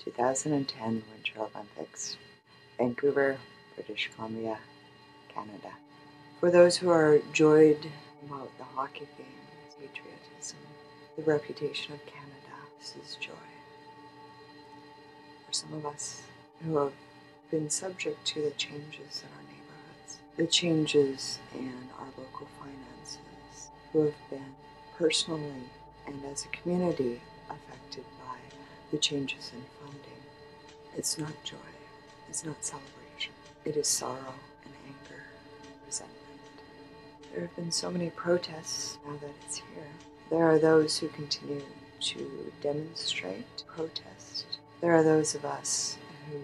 2010 Winter Olympics, Vancouver, British Columbia, Canada. For those who are joyed about the hockey games, patriotism, the reputation of Canada, this is joy. For some of us who have been subject to the changes in our neighborhoods, the changes in our local finances, who have been personally and as a community affected by the changes in funding. It's not joy, it's not celebration. It is sorrow and anger and resentment. There have been so many protests now that it's here. There are those who continue to demonstrate, protest. There are those of us who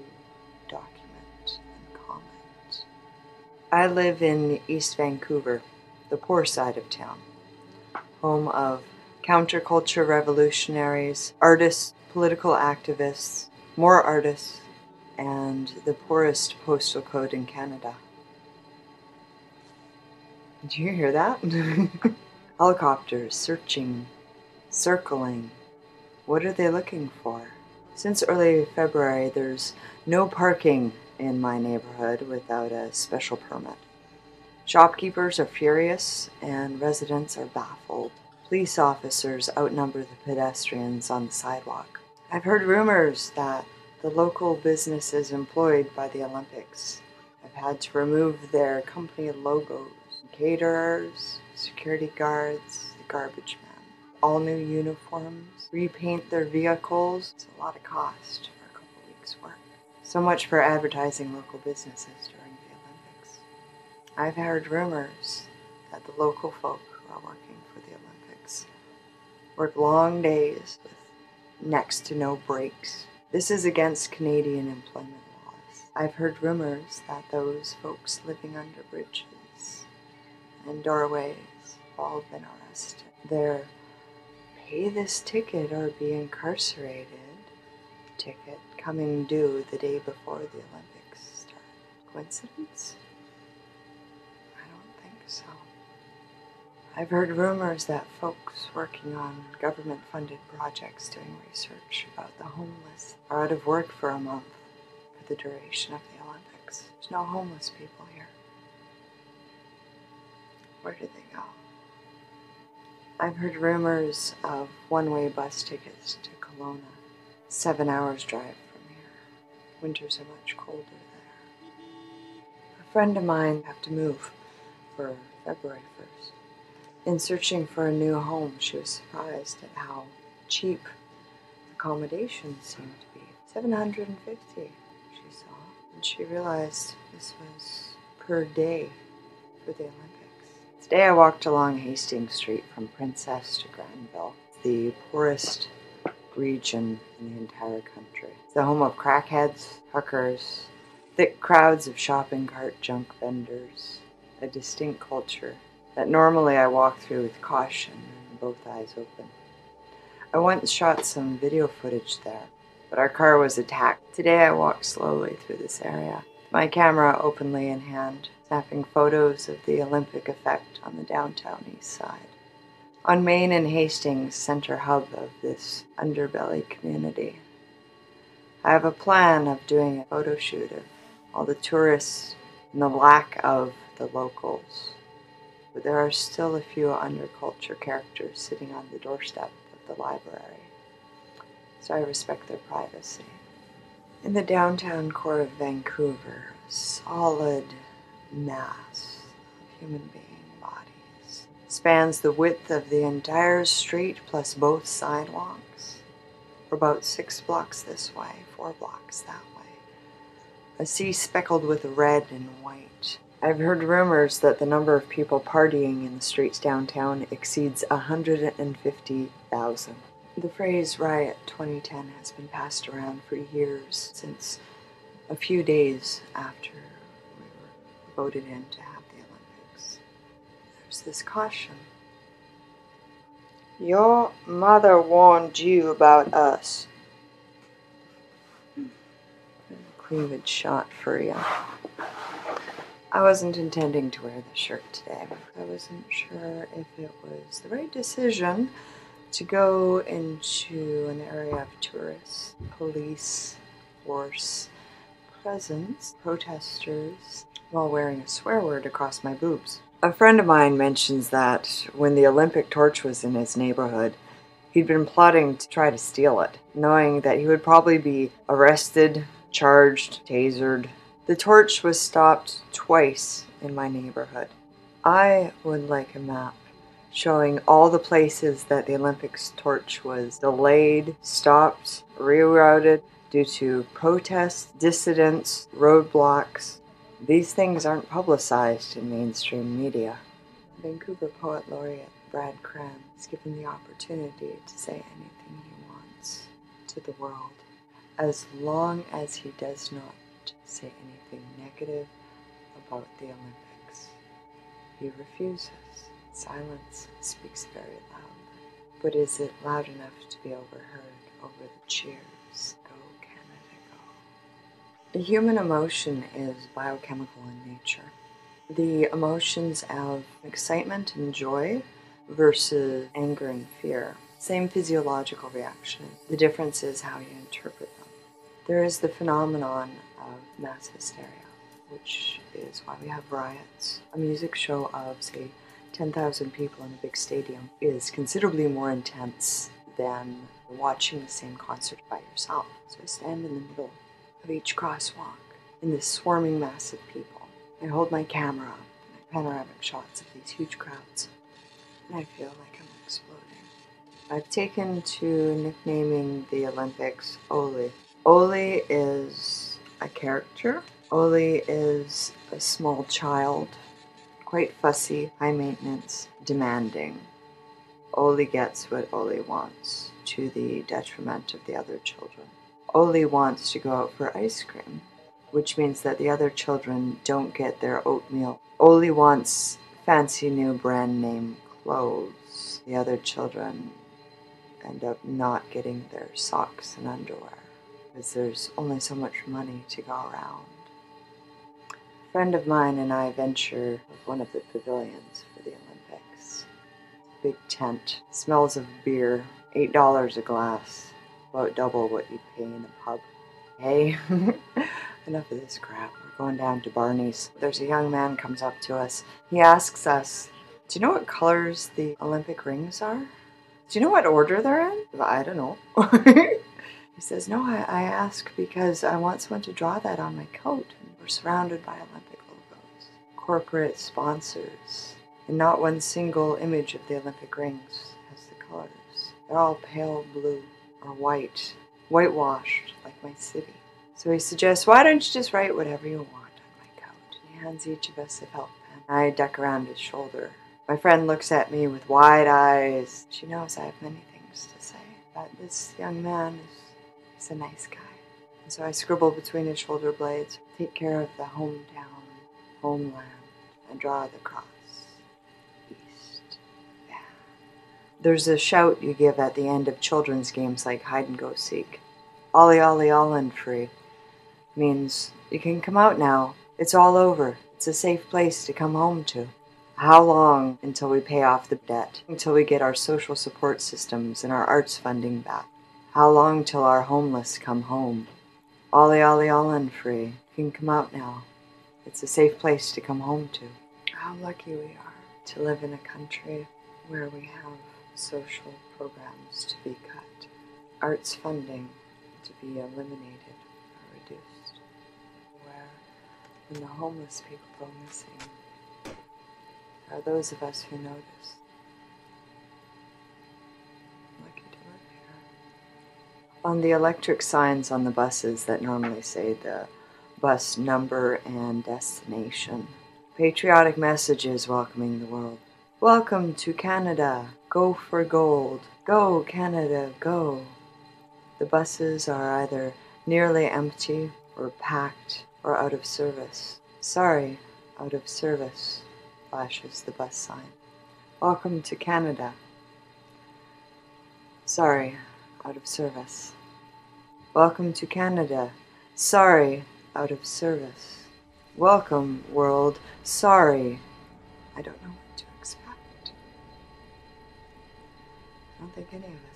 document and comment. I live in East Vancouver, the poor side of town, home of counterculture revolutionaries, artists, political activists, more artists, and the poorest postal code in Canada. Did you hear that? Helicopters searching, circling. What are they looking for? Since early February, there's no parking in my neighborhood without a special permit. Shopkeepers are furious and residents are baffled. Police officers outnumber the pedestrians on the sidewalk. I've heard rumors that the local businesses employed by the Olympics have had to remove their company logos. Caterers, security guards, the garbage men, all new uniforms, repaint their vehicles. It's a lot of cost for a couple weeks' work. So much for advertising local businesses during the Olympics. I've heard rumors that the local folk who are working for the Olympics work long days with next to no breaks. This is against Canadian employment laws. I've heard rumors that those folks living under bridges and doorways have all been arrested. Their pay this ticket or be incarcerated ticket coming due the day before the Olympics start. Coincidence? I don't think so. I've heard rumors that folks working on government-funded projects doing research about the homeless are out of work for a month for the duration of the Olympics. There's no homeless people here. Where did they go? I've heard rumors of one-way bus tickets to Kelowna, 7 hours drive from here. Winters are much colder there. A friend of mine had to move for February 1st. In searching for a new home, she was surprised at how cheap accommodations seemed to be. $750, she saw, and she realized this was per day for the Olympics. Today I walked along Hastings Street from Princess to Granville, the poorest region in the entire country. It's the home of crackheads, hookers, thick crowds of shopping cart junk vendors, a distinct culture that normally I walk through with caution and both eyes open. I once shot some video footage there, but our car was attacked. Today I walk slowly through this area, my camera openly in hand, snapping photos of the Olympic effect on the Downtown Eastside. On Main and Hastings, center hub of this underbelly community. I have a plan of doing a photo shoot of all the tourists and the lack of the locals. But there are still a few underculture characters sitting on the doorstep of the library, so I respect their privacy. In the downtown core of Vancouver, a solid mass of human being bodies spans the width of the entire street plus both sidewalks, for about 6 blocks this way, 4 blocks that way. A sea speckled with red and white. I've heard rumors that the number of people partying in the streets downtown exceeds 150,000. The phrase Riot 2010 has been passed around for years, since a few days after we were voted in to have the Olympics. There's this caution. Your mother warned you about us. Cleavage shot for you. I wasn't intending to wear the shirt today. I wasn't sure if it was the right decision to go into an area of tourists, police, force, presence, protesters, while wearing a swear word across my boobs. A friend of mine mentions that when the Olympic torch was in his neighborhood, he'd been plotting to try to steal it, knowing that he would probably be arrested, charged, tasered. The torch was stopped twice in my neighborhood. I would like a map showing all the places that the Olympics torch was delayed, stopped, rerouted due to protests, dissidents, roadblocks. These things aren't publicized in mainstream media. Vancouver Poet Laureate Brad Cram is given the opportunity to say anything he wants to the world, as long as he does not say anything negative about the Olympics. He refuses. Silence speaks very loudly. But is it loud enough to be overheard over the cheers? Go, Canada, go. The human emotion is biochemical in nature. The emotions of excitement and joy versus anger and fear. Same physiological reaction. The difference is how you interpret them. There is the phenomenon of mass hysteria, which is why we have riots. A music show of, say, 10,000 people in a big stadium is considerably more intense than watching the same concert by yourself. So I stand in the middle of each crosswalk in this swarming mass of people. I hold my camera up and I panoramic shots of these huge crowds, and I feel like I'm exploding. I've taken to nicknaming the Olympics Oly. Oly is a character. Oly is a small child, quite fussy, high maintenance, demanding. Oly gets what Oly wants, to the detriment of the other children. Oly wants to go out for ice cream, which means that the other children don't get their oatmeal. Oly wants fancy new brand name clothes. The other children end up not getting their socks and underwear because there's only so much money to go around. A friend of mine and I venture with one of the pavilions for the Olympics. Big tent, smells of beer, $8 a glass, about double what you'd pay in a pub. Hey, enough of this crap. We're going down to Barney's. There's a young man comes up to us. He asks us, do you know what colors the Olympic rings are? Do you know what order they're in? I don't know. He says, no, I ask because I want someone to draw that on my coat. And we're surrounded by Olympic logos, corporate sponsors, and not one single image of the Olympic rings has the colors. They're all pale blue or white, whitewashed like my city. So he suggests, why don't you just write whatever you want on my coat? And he hands each of us a felt pen. I duck around his shoulder. My friend looks at me with wide eyes. She knows I have many things to say, but this young man is a nice guy. And so I scribble between his shoulder blades, take care of the hometown, homeland, and draw the cross. East. Yeah. There's a shout you give at the end of children's games like hide and go seek. Oly Oly All and free means you can come out now. It's all over. It's a safe place to come home to. How long until we pay off the debt? Until we get our social support systems and our arts funding back? How long till our homeless come home? Oly Oly All and free. You can come out now. It's a safe place to come home to. How lucky we are to live in a country where we have social programs to be cut, arts funding to be eliminated or reduced, where when the homeless people go missing, are those of us who notice. Lucky to live here. On the electric signs on the buses that normally say the bus number and destination, patriotic messages welcoming the world. Welcome to Canada. Go for gold. Go, Canada, go. The buses are either nearly empty or packed or out of service. Sorry, out of service, flashes the bus sign. Welcome to Canada. Sorry, out of service. Welcome to Canada. Sorry, out of service. Welcome, world. Sorry. I don't know what to expect. don't think any of it.